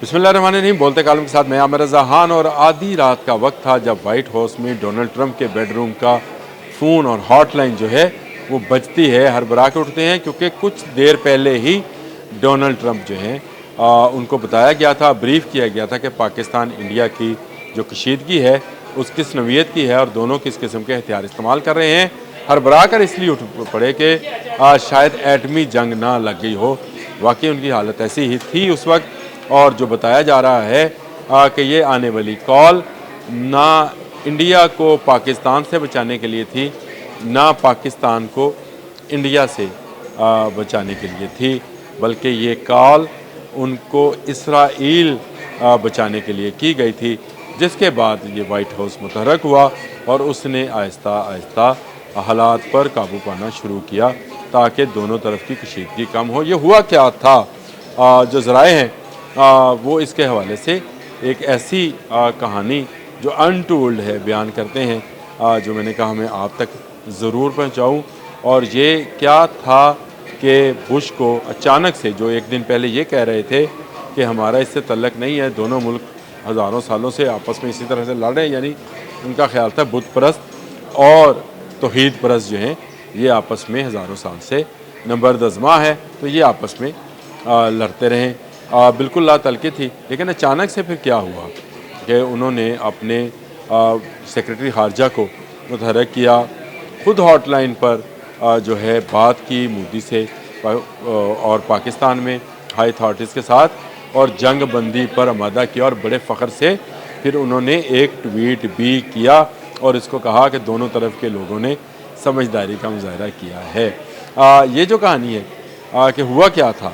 बिस्मिल्लाहिर्रहमानिर्रहीम। बोलते कालम के साथ मैं आमिर रज़ा खान। और आधी रात का वक्त था जब वाइट हाउस में डोनाल्ड ट्रंप के बेडरूम का फ़ोन और हॉटलाइन जो है वो बजती है। हड़बड़ा के उठते हैं क्योंकि कुछ देर पहले ही डोनाल्ड ट्रंप जो हैं उनको बताया गया था, ब्रीफ किया गया था कि पाकिस्तान इंडिया की जो कशीदगी है उस किस नौइयत की है और दोनों किस किस्म के हथियार इस्तेमाल कर रहे हैं। हड़बड़ा कर इसलिए उठ पड़े कि शायद एटमी जंग ना लग गई हो। वाकई उनकी हालत ऐसी ही थी उस वक्त। और जो बताया जा रहा है कि ये आने वाली कॉल ना इंडिया को पाकिस्तान से बचाने के लिए थी, ना पाकिस्तान को इंडिया से बचाने के लिए थी, बल्कि ये कॉल उनको इसराइल बचाने के लिए की गई थी। जिसके बाद ये वाइट हाउस मुतहरक हुआ और उसने आहिस्ता आहिस्ता हालात पर काबू पाना शुरू किया ताकि दोनों तरफ की कशीदगी कम हो। ये हुआ क्या था, जो ज़राए हैं वो इसके हवाले से एक ऐसी कहानी जो अनटोल्ड है बयान करते हैं, जो मैंने कहा मैं आप तक ज़रूर पहुंचाऊं। और ये क्या था कि बुश को अचानक से, जो एक दिन पहले ये कह रहे थे कि हमारा इससे तल्लक नहीं है, दोनों मुल्क हज़ारों सालों से आपस में इसी तरह से लड़ रहे हैं, यानी उनका ख्याल था बुत परस्त और तौहीद परस्त जो हैं ये आपस में हज़ारों साल से नंबरदज़मा है, तो ये आपस में लड़ते रहें। बिल्कुल ला तलकी थी। लेकिन अचानक से फिर क्या हुआ कि उन्होंने अपने सेक्रेटरी खारजा को मुतहरक किया, ख़ुद हॉटलाइन पर जो है बात की मोदी से और पाकिस्तान में हाई अथॉरिटीज़ के साथ, और जंग बंदी पर आमादा किया। और बड़े फ़ख्र से फिर उन्होंने एक ट्वीट भी किया और इसको कहा कि दोनों तरफ के लोगों ने समझदारी का मुजाहरा किया है। ये जो कहानी है कि हुआ क्या था,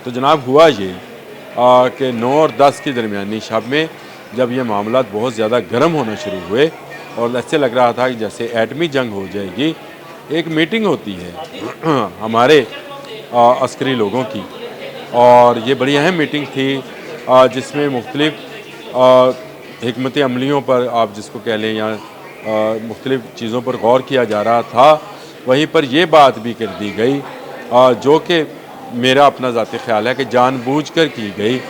तो जनाब हुआ ये कि 9 और 10 की दरमियानी शब में जब ये मामला बहुत ज़्यादा गर्म होना शुरू हुए और ऐसे लग रहा था कि जैसे एटमी जंग हो जाएगी, एक मीटिंग होती है हमारे अस्करी लोगों की, और ये बड़ी अहम मीटिंग थी जिसमें मुख्तलिफ़ हिकमत अमलियों पर आप जिसको कह लें या मुख्तलिफ़ चीज़ों पर गौर किया जा रहा था। वहीं पर यह बात भी कर दी गई जो कि मेरा अपना ज़ाती ख्याल है कि जानबूझकर की गई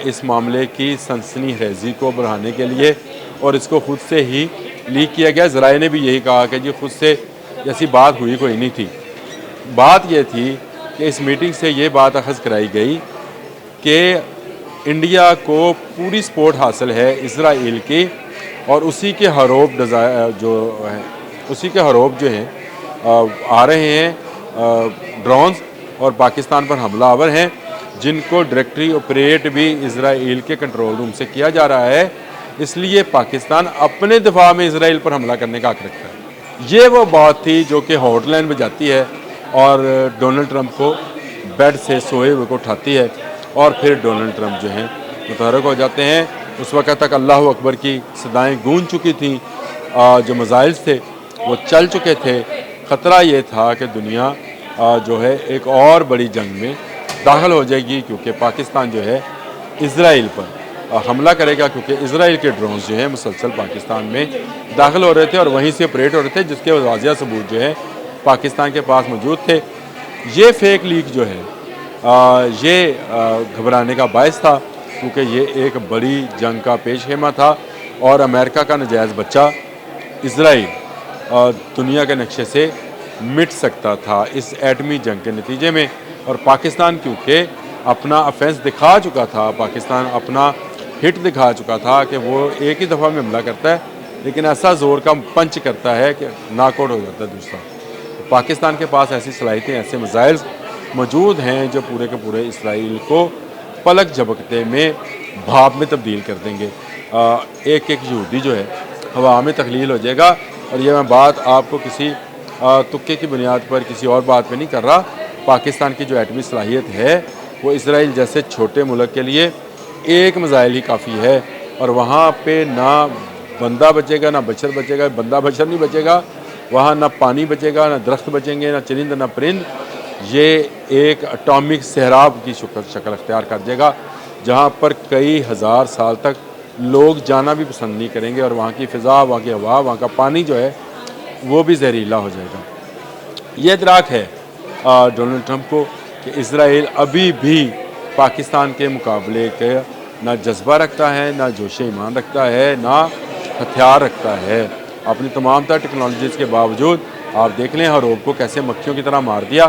इस मामले की सनसनीखेज़ी को बढ़ाने के लिए, और इसको खुद से ही लीक किया गया। ज़राए ने भी यही कहा कि जी खुद से ऐसी बात हुई कोई नहीं थी। बात यह थी कि इस मीटिंग से ये बात अखज़ कराई गई कि इंडिया को पूरी सपोर्ट हासिल है इसराइल की, और उसी के हरोब जो हैं उसी के हरोब जो हैं आ रहे हैं ड्रोन्स और पाकिस्तान पर हमला आवर हैं, जिनको डायरेक्टली ऑपरेट भी इसराइल के कंट्रोल रूम से किया जा रहा है। इसलिए पाकिस्तान अपने दिफा में इसराइल पर हमला करने का हक रखता है। ये वो बात थी जो कि हॉटलाइन बजाती है और डोनाल्ड ट्रंप को बेड से सोए हुए को उठाती है, और फिर डोनाल्ड ट्रंप जो हैं मुतहरक हो जाते हैं। उस वक्त तक अल्लाह अकबर की सदाएँ गूंज चुकी थी, जो मिसाइल्स थे वो चल चुके थे। ख़तरा ये था कि दुनिया जो है एक और बड़ी जंग में दाखिल हो जाएगी, क्योंकि पाकिस्तान जो है इसराइल पर हमला करेगा, क्योंकि इसराइल के ड्रोन्स जो हैं मुसलसल पाकिस्तान में दाखिल हो रहे थे और वहीं से ऑपरेट हो रहे थे, जिसके वाज़िया सबूत जो है पाकिस्तान के पास मौजूद थे। ये फेक लीक जो है ये घबराने का बायस था, क्योंकि ये एक बड़ी जंग का पेश खेमा था और अमेरिका का नजायज़ बच्चा इसराइल दुनिया के नक्शे से मिट सकता था इस एटमी जंग के नतीजे में। और पाकिस्तान क्योंकि अपना ऑफेंस दिखा चुका था, पाकिस्तान अपना हिट दिखा चुका था कि वो एक ही दफ़ा में हमला करता है, लेकिन ऐसा ज़ोर का पंच करता है कि नॉकआउट हो जाता है दूसरा। तो पाकिस्तान के पास ऐसी सलाहियतें, ऐसे मिसाइल्स मौजूद हैं जो पूरे के पूरे इसराइल को पलक झपकते में भाप में तब्दील कर देंगे। एक एक यहूदी जो है हवा में तख्लील हो जाएगा। और ये मैं बात आपको किसी तुक्के की बुनियाद पर, किसी और बात पे नहीं कर रहा। पाकिस्तान की जो एटमी सलाहियत है वो इसराइल जैसे छोटे मुल्क के लिए एक मिसाइल ही काफ़ी है, और वहाँ पे ना बंदा बचेगा ना बशर बचेगा, बंदा बशर नहीं बचेगा, वहाँ ना पानी बचेगा, ना दरख्त बचेंगे, ना चरिंद ना परिंद। ये एक एटॉमिक सहराब की शक्ल अख्तियार कर देगा, जहाँ पर कई हज़ार साल तक लोग जाना भी पसंद नहीं करेंगे, और वहाँ की फ़िज़ा, वहाँ की हवा, वहाँ का पानी जो है वो भी जहरीला हो जाएगा। ये इदराक है डोनाल्ड ट्रंप को कि इसराइल अभी भी پاکستان کے مقابلے کے نہ جذبہ رکھتا ہے، نہ جوش ایمان رکھتا ہے، نہ ہتھیار رکھتا ہے۔ اپنی تمام تر ٹیکنالوجیز کے باوجود آپ دیکھ لیں حروب کو کیسے مکھیوں کی طرح مار دیا۔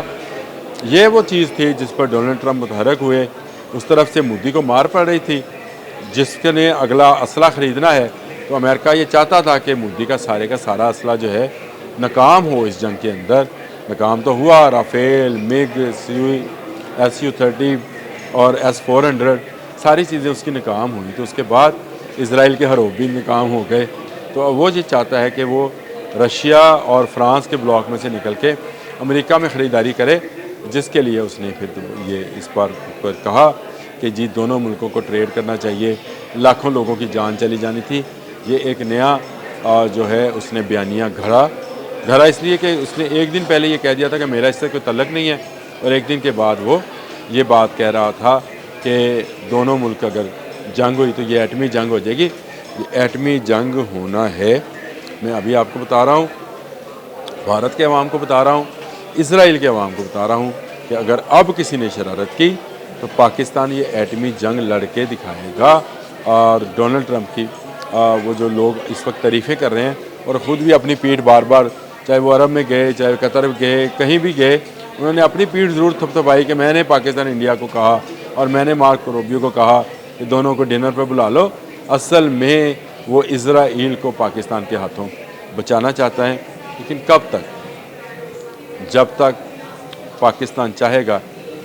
یہ وہ چیز تھی جس پر ڈونلڈ ٹرمپ متحرک ہوئے، اس طرف سے مودی کو مار پڑ رہی تھی۔ جس کے نے اگلا اسلحہ خریدنا ہے تو امریکہ یہ چاہتا تھا کہ مودی کا سارا اسلحہ جو ہے ناکام ہو اس جنگ کے اندر۔ ناکام تو ہوا، رافیل، مگ، SU-30 اور S-400 ساری چیزیں اس کی ناکام ہوئی، تو اس کے بعد اسرائیل کے حروب بھی ناکام ہو گئے۔ تو وہ یہ چاہتا ہے کہ وہ رشیا اور فرانس کے بلاک میں سے نکل کے امریکہ میں خریداری کرے، جس کے لیے اس نے پھر یہ اس پر کہا کہ جی دونوں ملکوں کو ٹریڈ کرنا چاہیے۔ لاکھوں لوگوں کی جان چلی جانی تھی۔ یہ ایک نیا جو ہے اس نے بیانیہ گھڑا اس لیے کہ اس نے ایک دن پہلے یہ کہہ دیا تھا کہ میرا اس سے کوئی تعلق نہیں ہے، اور ایک دن کے بعد وہ یہ بات کہہ رہا تھا کہ دونوں ملک اگر جنگ ہوئی تو یہ ایٹمی جنگ ہو جائے گی۔ یہ ایٹمی جنگ ہونا ہے، میں ابھی آپ کو بتا رہا ہوں، بھارت کے عوام کو بتا رہا ہوں، اسرائیل کے عوام کو بتا رہا ہوں کہ اگر اب کسی نے شرارت کی تو پاکستان یہ ایٹمی جنگ لڑ کے دکھائے گا۔ اور ڈونلڈ ٹرمپ کی وہ جو لوگ اس وقت تعریفیں کر رہے ہیں اور خود بھی اپنی پیٹھ بار بار، چاہے وہ عرب میں گئے، چاہے قطر گئے، کہیں بھی گئے، انہوں نے اپنی پیٹھ ضرور تھپتھپائی کہ میں نے پاکستان انڈیا کو کہا اور میں نے مارکو روبیو کو کہا کہ دونوں کو ڈنر پہ بلا لو۔ اصل میں وہ اسرائیل کو پاکستان کے ہاتھوں بچانا چاہتا ہے، لیکن کب تک؟ جب تک پاکستان چاہے گا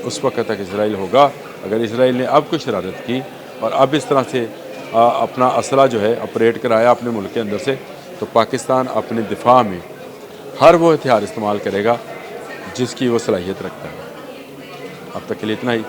اس وقت تک اسرائیل ہوگا۔ اگر اسرائیل نے اب کوئی شرارت کی اور اب اس طرح سے اپنا اسلحہ جو ہے آپریٹ کرایا اپنے ملک کے اندر سے، تو پاکستان اپنے دفاع میں ہر وہ ہتھیار استعمال کرے گا جس کی وہ صلاحیت رکھتا ہے۔ اب تک کے لیے اتنا ہی۔